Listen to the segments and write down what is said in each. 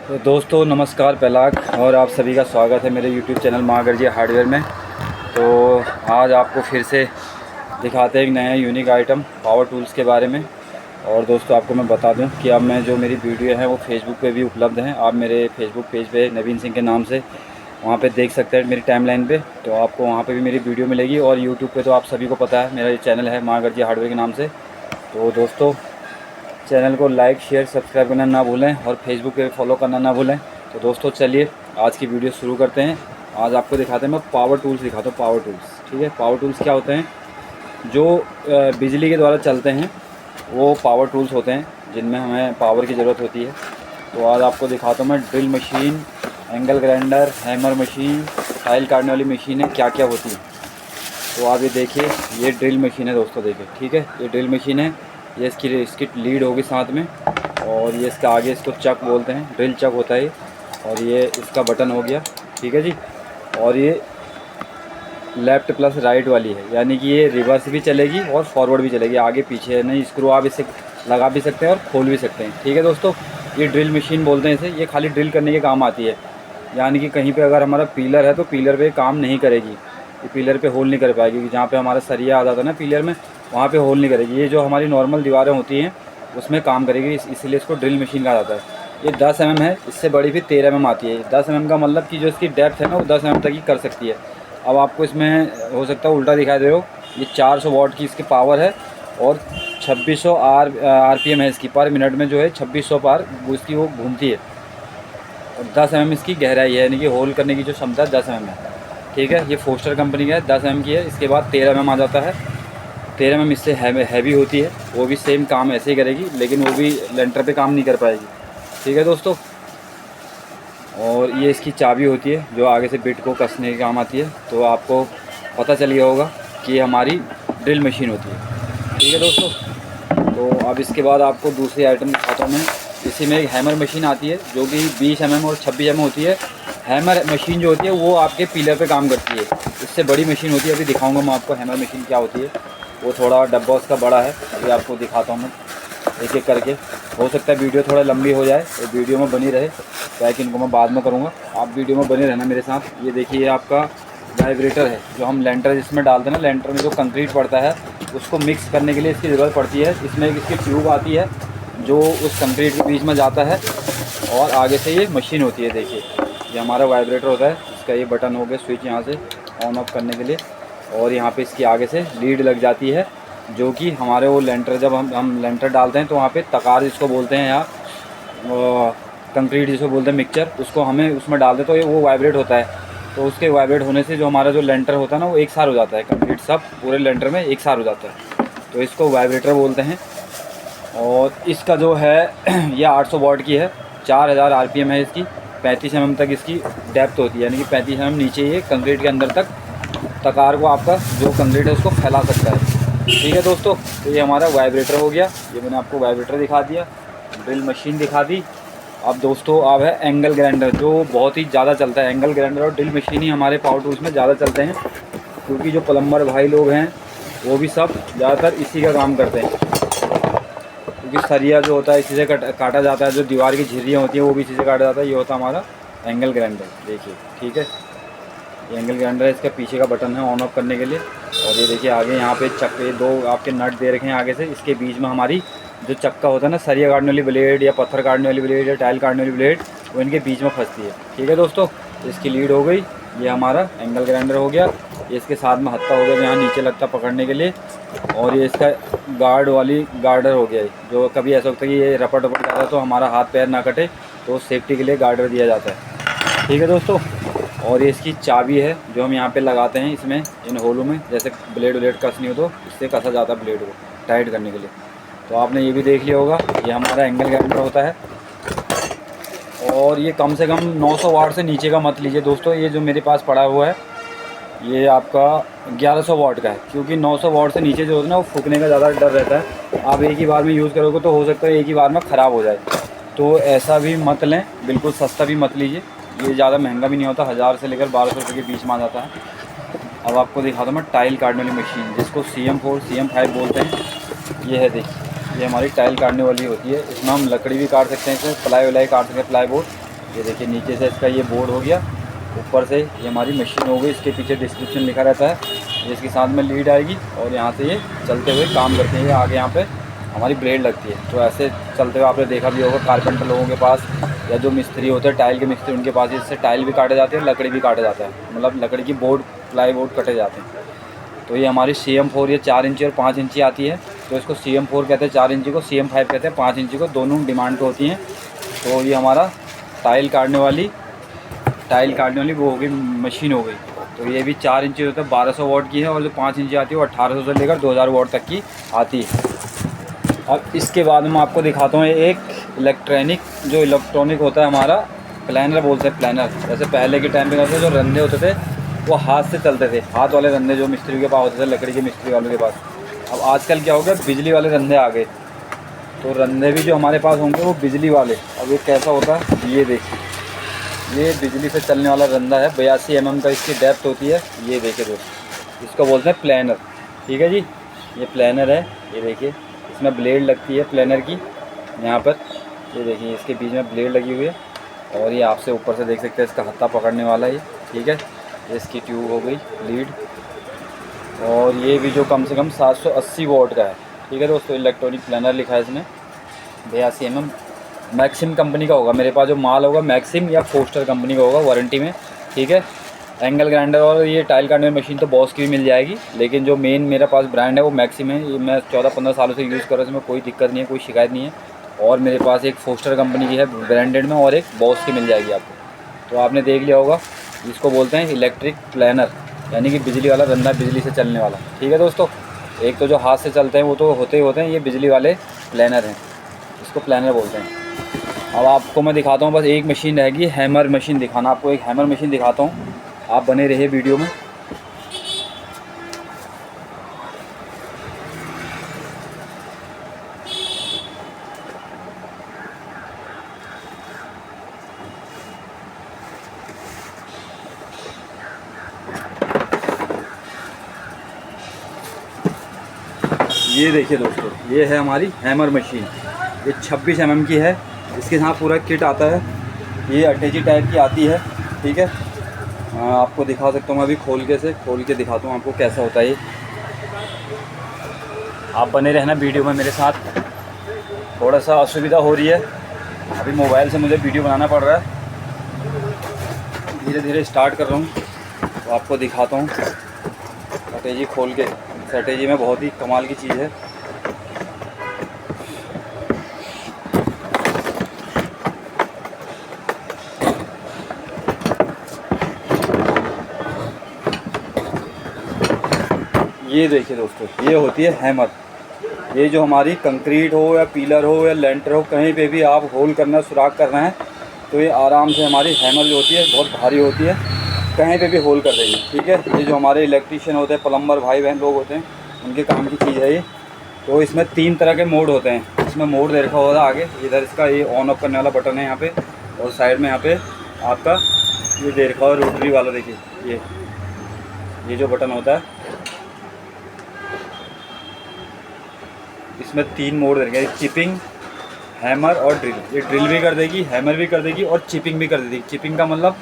तो दोस्तों नमस्कार पहलाग, और आप सभी का स्वागत है मेरे YouTube चैनल महागर्जी हार्डवेयर में। तो आज आपको फिर से दिखाते हैं एक नया यूनिक आइटम पावर टूल्स के बारे में। और दोस्तों आपको मैं बता दूं कि अब मैं जो मेरी वीडियो है वो फेसबुक पे भी उपलब्ध हैं। आप मेरे फेसबुक पेज पे नवीन सिंह के नाम से वहाँ पे देख सकते हैं मेरी टाइमलाइन पे, तो आपको वहाँ पे भी मेरी वीडियो मिलेगी। और यूट्यूब पे तो आप सभी को पता है मेरा ये चैनल है महागर्जी हार्डवेयर के नाम से। तो दोस्तों चैनल को लाइक शेयर सब्सक्राइब करना ना भूलें और फेसबुक पे फॉलो करना ना भूलें। तो दोस्तों चलिए आज की वीडियो शुरू करते हैं। आज आपको दिखाते हैं, मैं पावर टूल्स दिखाता हूँ। पावर टूल्स, ठीक है। पावर टूल्स क्या होते हैं? जो बिजली के द्वारा चलते हैं वो पावर टूल्स होते हैं, जिनमें हमें पावर की ज़रूरत होती है। तो आज आपको दिखाता हूँ मैं drill machine, angle grinder, hammer machine, tile काटने वाली मशीनें क्या क्या होती हैं। तो आप ये देखिए, ये ड्रिल मशीन है दोस्तों, देखिए, ठीक है। ये ड्रिल मशीन है, ये इसकी लीड होगी साथ में, और ये इसके आगे इसको चक बोलते हैं, ड्रिल चक होता है ये। और ये इसका बटन हो गया, ठीक है जी। और ये लेफ़्ट प्लस राइट वाली है, यानी कि ये रिवर्स भी चलेगी और फॉरवर्ड भी चलेगी, आगे पीछे नहीं। स्क्रू आप इसे लगा भी सकते हैं और खोल भी सकते हैं, ठीक है दोस्तों। ये ड्रिल मशीन बोलते हैं इसे। ये खाली ड्रिल करने के काम आती है, यानी कि कहीं पे अगर हमारा पिलर है तो पिलर पे काम नहीं करेगी, ये पिलर पे होल नहीं कर पाएगी। जहाँ पे हमारा सरिया आ जाता है ना पिलर में, वहाँ पे होल नहीं करेगी। ये जो हमारी नॉर्मल दीवारें होती हैं उसमें काम करेगी, इसलिए इसको ड्रिल मशीन कहा जाता है। ये 10 mm है, इससे बड़ी भी 13 mm आती है। 10 mm का मतलब कि जो इसकी डेप्थ है ना वो 10 mm तक ही कर सकती है। अब आपको इसमें हो सकता है उल्टा दिखाई दे हो, ये 400 वाट की इसकी पावर है और 2600 RPM है इसकी। पर मिनट में जो है 2600 पार उसकी वो घूमती है। और 10 mm इसकी गहराई है, यानी कि होल करने की जो क्षमता 10 mm है, ठीक है। ये फोस्टर कंपनी का है, 10 mm की है। इसके बाद 13 mm आ जाता है। 13 mm इससे हैवी होती है, वो भी सेम काम ऐसे ही करेगी, लेकिन वो भी लेंटर पे काम नहीं कर पाएगी, ठीक है दोस्तों। और ये इसकी चाबी होती है जो आगे से बिट को कसने के काम आती है। तो आपको पता चल गया होगा कि ये हमारी ड्रिल मशीन होती है, ठीक है दोस्तों। तो अब इसके बाद आपको दूसरी आइटम दिखाता हूँ मैं। इसी में एक हैमर मशीन आती है जो कि 20 mm और 26 mm होती है। हैमर मशीन जो होती है वो आपके पिलर पे काम करती है, इससे बड़ी मशीन होती है। अभी दिखाऊंगा मैं आपको हैमर मशीन क्या होती है। वो थोड़ा डब्बा उसका बड़ा है, अभी आपको दिखाता हूँ मैं एक एक करके। हो सकता है वीडियो थोड़ा लंबी हो जाए, तो वीडियो में बनी रहे, क्या कि इनको मैं बाद में करूँगा। आप वीडियो में बने रहना मेरे साथ। ये देखिए, ये आपका वाइब्रेटर है, जो हम लेंटर जिसमें डालते हैं ना, लेंटर में जो कंक्रीट पड़ता है उसको मिक्स करने के लिए इसकी ज़रूरत पड़ती है। इसमें एक इसकी ट्यूब आती है जो उस कंक्रीट के बीच में जाता है, और आगे से ये मशीन होती है। देखिए, ये हमारा वाइब्रेटर होता है, इसका ये बटन हो गया स्विच यहाँ से ऑन ऑफ करने के लिए। और यहाँ पे इसकी आगे से लीड लग जाती है, जो कि हमारे वो लेंटर, जब हम लेंटर डालते हैं तो वहाँ पे तकार जिसको बोलते हैं, या कंक्रीट जिसको बोलते हैं मिक्सचर, उसको हमें उसमें डाल दें तो ये वो वाइब्रेट होता है। तो उसके वाइब्रेट होने से जो हमारा जो लेंटर होता है ना वो एक सार हो जाता है, कंक्रीट सब पूरे लेंटर में एक सार हो जाता है, तो इसको वाइब्रेटर बोलते हैं। और इसका जो है ये 800 वाट की है, 4000 RPM है इसकी। 35 mm तक इसकी डेप्थ होती है, यानी कि 35 mm नीचे ये कंक्रीट के अंदर तक तकार को आपका जो कंक्रीट है उसको फैला सकता है, ठीक है दोस्तों। तो ये हमारा वाइब्रेटर हो गया। ये मैंने आपको वाइब्रेटर दिखा दिया, ड्रिल मशीन दिखा दी। अब दोस्तों अब है एंगल ग्राइंडर, जो बहुत ही ज़्यादा चलता है। एंगल ग्राइंडर और ड्रिल मशीन ही हमारे पावर टूल्स में ज़्यादा चलते हैं, क्योंकि जो प्लम्बर भाई लोग हैं वो भी सब ज़्यादातर इसी का काम करते हैं। क्योंकि सरिया जो होता है इसी से काटा जाता है, जो दीवार की झिर्रियाँ होती हैं वो भी इसी से काटा जाता है। ये होता है हमारा एंगल ग्राइंडर, देखिए, ठीक है। ये एंगल ग्राइंडर है, इसका पीछे का बटन है ऑन ऑफ करने के लिए। और ये देखिए आगे यहाँ पे चक्के दो आपके नट दे रखे हैं आगे से, इसके बीच में हमारी जो चक्का होता है ना, सरिया काटने वाली ब्लेड या पत्थर काटने वाली ब्लेड या टाइल काटने वाली ब्लेड, वो इनके बीच में फंसती है, ठीक है दोस्तों। इसकी लीड हो गई, ये हमारा एंगल ग्राइंडर हो गया। ये इसके साथ में हत्था हो गया, यहाँ नीचे लगता पकड़ने के लिए। और ये इसका गार्डर हो गया, जो कभी ऐसा होता है कि ये रपट जाता है तो हमारा हाथ पैर ना कटे, तो सेफ्टी के लिए गार्डर दिया जाता है, ठीक है दोस्तों। और ये इसकी चाबी है जो हम यहाँ पे लगाते हैं इसमें, इन होलों में, जैसे ब्लेड कसनी हो तो इससे कसा जाता है ब्लेड को टाइट करने के लिए। तो आपने ये भी देख लिया होगा, ये हमारा एंगल ग्राइंडर होता है। और ये कम से कम 900 वाट से नीचे का मत लीजिए दोस्तों। ये जो मेरे पास पड़ा हुआ है ये आपका 1100 वाट का है, क्योंकि 900 वाट से नीचे जो होता है ना वो फूकने का ज़्यादा डर रहता है। आप एक ही बार में यूज़ करोगे तो हो सकता है एक ही बार में ख़राब हो जाए, तो ऐसा भी मत लें, बिल्कुल सस्ता भी मत लीजिए। ये ज़्यादा महंगा भी नहीं होता, 1000 से लेकर 1200 रुपये के बीच में आ जाता है। अब आपको दिखाता हूँ मैं टाइल काटने वाली मशीन, जिसको CM4 CM5 बोलते हैं। ये है, देखिए, ये हमारी टाइल काटने वाली होती है। इसमें हम लकड़ी भी काट सकते हैं, इसमें प्लाई काट सकते हैं, प्लाई बोर्ड। ये देखिए नीचे से इसका ये बोर्ड हो गया, ऊपर से ये हमारी मशीन हो गई। इसके पीछे डिस्क्रिप्शन लिखा रहता है, ये इसके साथ में लीड आएगी और यहाँ से ये चलते हुए काम करते हैं। ये आगे यहाँ पे हमारी ब्लेड लगती है। तो ऐसे चलते हुए आपने देखा भी होगा कारपेंटर लोगों के पास या जो मिस्त्री होते हैं टाइल के मिस्त्री, उनके पास इससे टाइल भी काटे जाते हैं, लकड़ी भी काटे जाता है, मतलब लकड़ी की बोर्ड प्लाई बोर्ड कटे जाते हैं। तो ये हमारी CM4 ये 4 इंची और 5 इंची आती है। तो इसको CM4 कहते हैं 4 इंची को, CM5 कहते हैं 5 इंची को, दोनों डिमांड पे होती हैं। तो ये हमारा टाइल काटने वाली वो हो गई, मशीन हो गई। तो ये भी 4 इंची होता है, 1200 वाट की है, और जो 5 इंची आती है वो 1800 से लेकर 2000 वाट तक की आती है। अब इसके बाद मैं आपको दिखाता हूँ एक इलेक्ट्रॉनिक होता है हमारा प्लानर बोलते हैं, प्लानर। जैसे पहले के टाइम पे जो रंधे होते थे वो हाथ से चलते थे, हाथ वाले रंधे जो मिस्त्री के पास होते थे, लकड़ी के मिस्त्री वालों के पास। अब आजकल क्या हो गया, बिजली वाले रंधे आ गए। तो रंधे भी जो हमारे पास होंगे वो बिजली वाले। अब ये कैसा होता है, ये देखिए, ये बिजली से चलने वाला रंधा है, 82 mm का इसकी डेप्थ होती है। ये देखिए दोस्तों, इसको बोलते हैं प्लानर। ठीक है जी, ये प्लानर है। ये देखिए इसमें ब्लेड लगती है प्लानर की, यहाँ पर ये देखिए इसके बीच में ब्लेड लगी हुई है, और ये आपसे ऊपर से देख सकते हैं इसका हत्था पकड़ने वाला है ये। ठीक है, ये इसकी ट्यूब हो गई लीड, और ये भी जो कम से कम 780 वाट का है। ठीक है दोस्तों, इलेक्ट्रॉनिक प्लानर लिखा है इसमें, 82 mm। मैक्सिम कंपनी का होगा, मेरे पास जो माल होगा मैक्सिम या फोस्टर कंपनी का होगा वारंटी में। ठीक है, एंगल ग्राइंडर और ये टाइल काटने वाली मशीन तो बॉस की भी मिल जाएगी, लेकिन जो मेन मेरे पास ब्रांड है वो मैक्सिम है। ये मैं 14-15 सालों से यूज़ कर रहा हूँ, इसमें कोई दिक्कत नहीं है, कोई शिकायत नहीं है। और मेरे पास एक फोस्टर कंपनी की है ब्रांडेड में, और एक बॉस की मिल जाएगी आपको। तो आपने देख लिया होगा, इसको बोलते हैं इलेक्ट्रिक प्लानर, यानी कि बिजली वाला रंधा, बिजली से चलने वाला। ठीक है दोस्तों, एक तो जो हाथ से चलते हैं वो तो होते ही होते हैं, ये बिजली वाले प्लानर हैं, इसको प्लानर बोलते हैं। अब आपको मैं दिखाता हूँ, बस एक मशीन रहेगी, हैमर मशीन दिखाना आपको। एक हैमर मशीन दिखाता हूँ, आप बने रहिए वीडियो में। ये देखिए दोस्तों, ये है हमारी हैमर मशीन। ये 26 mm की है, इसके साथ पूरा किट आता है। ये अटैची टाइप की आती है। ठीक है, आपको दिखा सकता हूँ मैं अभी खोल के दिखाता हूँ आपको कैसा होता है ये। आप बने रहना वीडियो में मेरे साथ। थोड़ा सा असुविधा हो रही है, अभी मोबाइल से मुझे वीडियो बनाना पड़ रहा है, धीरे धीरे स्टार्ट कर रहा हूँ, तो आपको दिखाता हूँ अटैची खोल के। अटैची में बहुत ही कमाल की चीज़ है। ये देखिए दोस्तों, ये होती है हैमर। ये जो हमारी कंक्रीट हो या पिलर हो या लेंटर हो, कहीं पे भी आप होल करना, सुराख करना है, तो ये आराम से हमारी हैमर जो होती है बहुत भारी होती है, कहीं पे भी होल कर देगी। ठीक है, ये जो हमारे इलेक्ट्रीशियन होते हैं, प्लम्बर भाई बहन लोग होते हैं, उनके काम की चीज़ है ये। तो इसमें 3 तरह के मोड होते हैं। इसमें मोड दे रखा होगा आगे, इधर इसका ये ऑन ऑफ करने वाला बटन है यहाँ पे, और साइड में यहाँ पे आपका ये दे रखा है रोटरी वाला। देखिए ये जो बटन होता है, इसमें 3 मोड दे रखे हैं, चिपिंग, हैमर और ड्रिल। ये ड्रिल भी कर देगी, हैमर भी कर देगी और चिपिंग भी कर देगी। चिपिंग का मतलब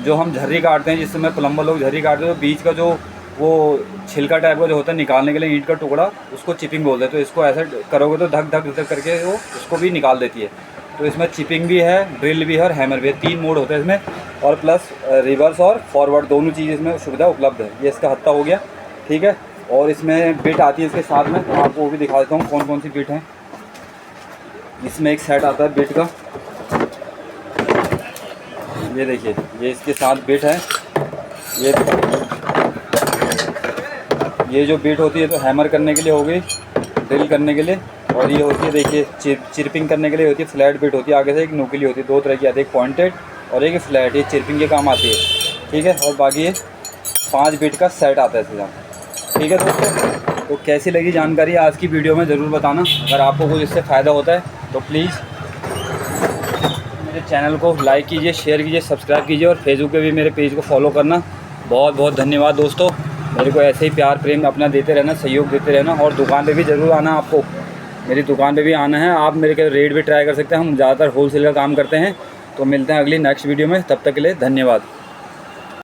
जो हम झर्री काटते हैं, जिस समय प्लम्बर लोग झर्री काटते हैं, तो बीच का जो वो छिलका टाइप का जो होता है निकालने के लिए, ईंट का टुकड़ा, उसको चिपिंग बोलते हैं। तो इसको ऐसे करोगे तो धक धक धक करके वो उसको भी निकाल देती है। तो इसमें चिपिंग भी है, ड्रिल भी है और हैमर भी है। 3 मोड होते हैं इसमें, और प्लस रिवर्स और फॉरवर्ड दोनों चीज़ इसमें सुविधा उपलब्ध है। ये इसका हत्था हो गया। ठीक है, और इसमें बिट आती है इसके साथ में, तो आपको वो भी दिखा देता हूँ कौन कौन सी बिट हैं। इसमें एक सेट आता है बिट का, ये देखिए, ये इसके साथ बिट है। ये जो बिट होती है तो हैमर करने के लिए हो गई, ड्रिल करने के लिए, और ये होती है देखिए चिरपिंग करने के लिए होती है। फ्लैट बिट होती है, आगे से एक नुकीली होती है, 2 तरह की आती है, एक पॉइंटेड और एक फ्लैट। ये चिरपिंग के काम आती है। ठीक है, और बाकी ये 5 बिट का सेट आता है इसके साथ। ठीक है दोस्तों, तो कैसी लगी जानकारी आज की वीडियो में ज़रूर बताना। अगर आपको कुछ इससे फ़ायदा होता है तो प्लीज़ मेरे चैनल को लाइक कीजिए, शेयर कीजिए, सब्सक्राइब कीजिए, और फेसबुक पे भी मेरे पेज को फॉलो करना। बहुत बहुत धन्यवाद दोस्तों, मेरे को ऐसे ही प्यार प्रेम अपना देते रहना, सहयोग देते रहना। और दुकान पे भी ज़रूर आना, आपको मेरी दुकान पे भी आना है। आप मेरे के रेट भी ट्राई कर सकते हैं, हम ज़्यादातर होलसेल का काम करते हैं। तो मिलते हैं अगली नेक्स्ट वीडियो में, तब तक के लिए धन्यवाद।